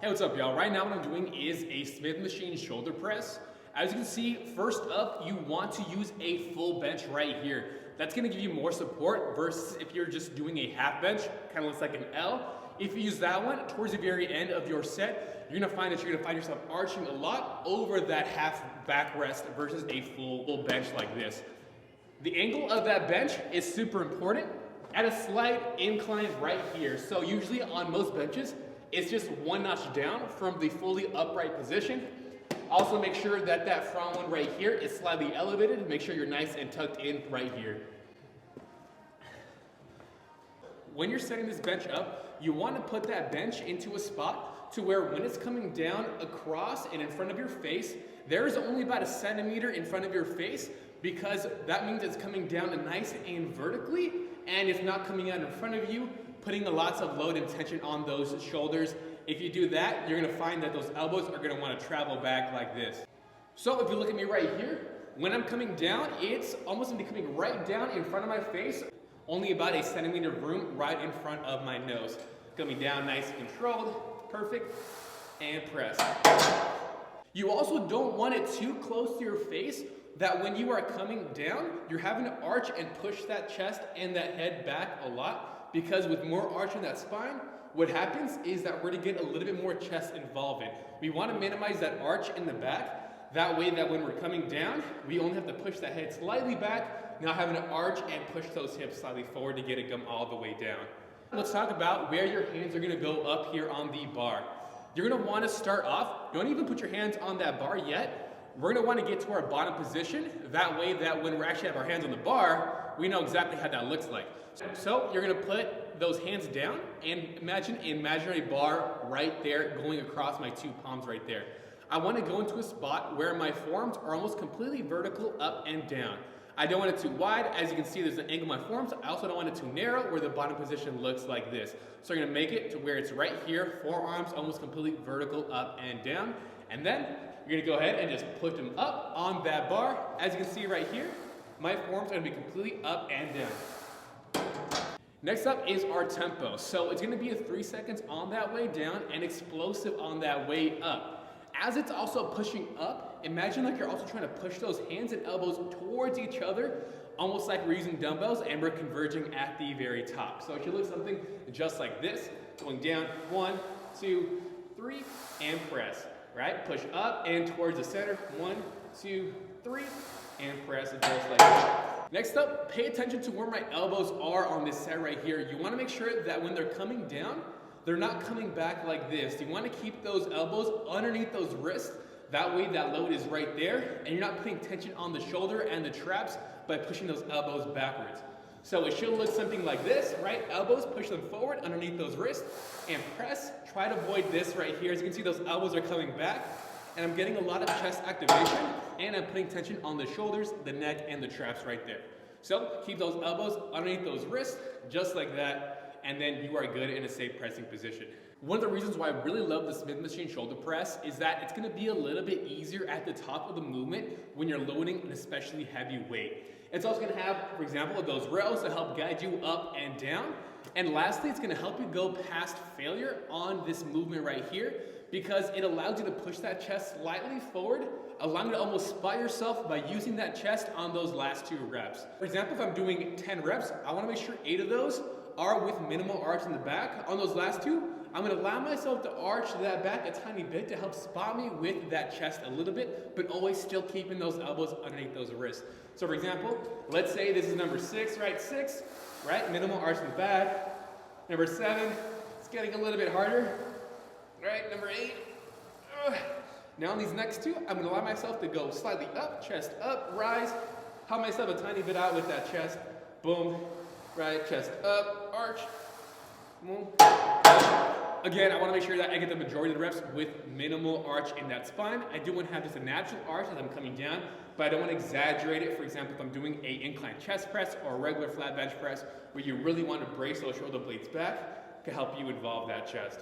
Hey, what's up, y'all? Right now what I'm doing is a Smith machine shoulder press. As you can see, first up, you want to use a full bench right here. That's gonna give you more support versus if you're just doing a half bench, kind of looks like an L. If you use that one towards the very end of your set, you're gonna find yourself arching a lot over that half back rest versus a full bench like this. The angle of that bench is super important at a slight incline right here. So usually on most benches, it's just one notch down from the fully upright position. Also make sure that that front one right here is slightly elevated. Make sure you're nice and tucked in right here. When you're setting this bench up, you want to put that bench into a spot to where when it's coming down across and in front of your face, there is only about 1 centimeter in front of your face, because that means it's coming down nice and vertically, and it's not coming out in front of you, putting lots of load and tension on those shoulders. If you do that, you're gonna find that those elbows are gonna wanna travel back like this. So if you look at me right here, when I'm coming down, it's almost gonna be coming right down in front of my face, only about 1 centimeter room right in front of my nose. Coming down nice and controlled, perfect, and press. You also don't want it too close to your face, that when you are coming down, you're having to arch and push that chest and that head back a lot, because with more arch in that spine, what happens is that we're gonna get a little bit more chest involvement. We wanna minimize that arch in the back, that way that when we're coming down, we only have to push that head slightly back, not having to arch and push those hips slightly forward to get it come all the way down. Let's talk about where your hands are gonna go up here on the bar. You're gonna wanna start off, don't even put your hands on that bar yet. We're gonna wanna get to our bottom position. That way that when we actually have our hands on the bar, we know exactly how that looks like. So you're gonna put those hands down and imagine an imaginary bar right there going across my 2 palms right there. I wanna go into a spot where my forearms are almost completely vertical up and down. I don't want it too wide. As you can see, there's an angle in my forearms. I also don't want it too narrow where the bottom position looks like this. So you're gonna make it to where it's right here, forearms almost completely vertical up and down. And then you're gonna go ahead and just put them up on that bar. As you can see right here, my forearms are gonna be completely up and down. Next up is our tempo. So it's gonna be a 3 seconds on that way down and explosive on that way up. As it's also pushing up, imagine like you're also trying to push those hands and elbows towards each other, almost like we're using dumbbells and we're converging at the very top. So it should look something just like this, going down, 1, 2, 3, and press. Right? Push up and towards the center. 1, 2, 3, and press it just like that. Next up, pay attention to where my elbows are on this set right here. You want to make sure that when they're coming down, they're not coming back like this. You want to keep those elbows underneath those wrists. That way that load is right there, and you're not putting tension on the shoulder and the traps by pushing those elbows backwards. So it should look something like this, right? Elbows, push them forward underneath those wrists, and press. Try to avoid this right here. As you can see, those elbows are coming back, and I'm getting a lot of chest activation, and I'm putting tension on the shoulders, the neck, and the traps right there. So keep those elbows underneath those wrists, just like that, and then you are good in a safe pressing position. One of the reasons why I really love the Smith machine shoulder press is that it's gonna be a little bit easier at the top of the movement when you're loading an especially heavy weight. It's also gonna have, for example, those rails to help guide you up and down. And lastly, it's gonna help you go past failure on this movement right here, because it allows you to push that chest slightly forward, allowing you to almost spot yourself by using that chest on those last 2 reps. For example, if I'm doing 10 reps, I wanna make sure 8 of those are with minimal arch in the back. On those last 2, I'm gonna allow myself to arch that back a tiny bit to help spot me with that chest a little bit, but always still keeping those elbows underneath those wrists. So for example, let's say this is number 6, right? 6, right? Minimal arch in the back. Number 7, it's getting a little bit harder. Right, number 8. Now on these next 2, I'm gonna allow myself to go slightly up, chest up, rise, help myself a tiny bit out with that chest. Boom, right, chest up, arch. Boom. Again, I want to make sure that I get the majority of the reps with minimal arch in that spine. I do want to have just a natural arch as I'm coming down, but I don't want to exaggerate it. For example, if I'm doing an incline chest press or a regular flat bench press, where you really want to brace those shoulder blades back to help you involve that chest.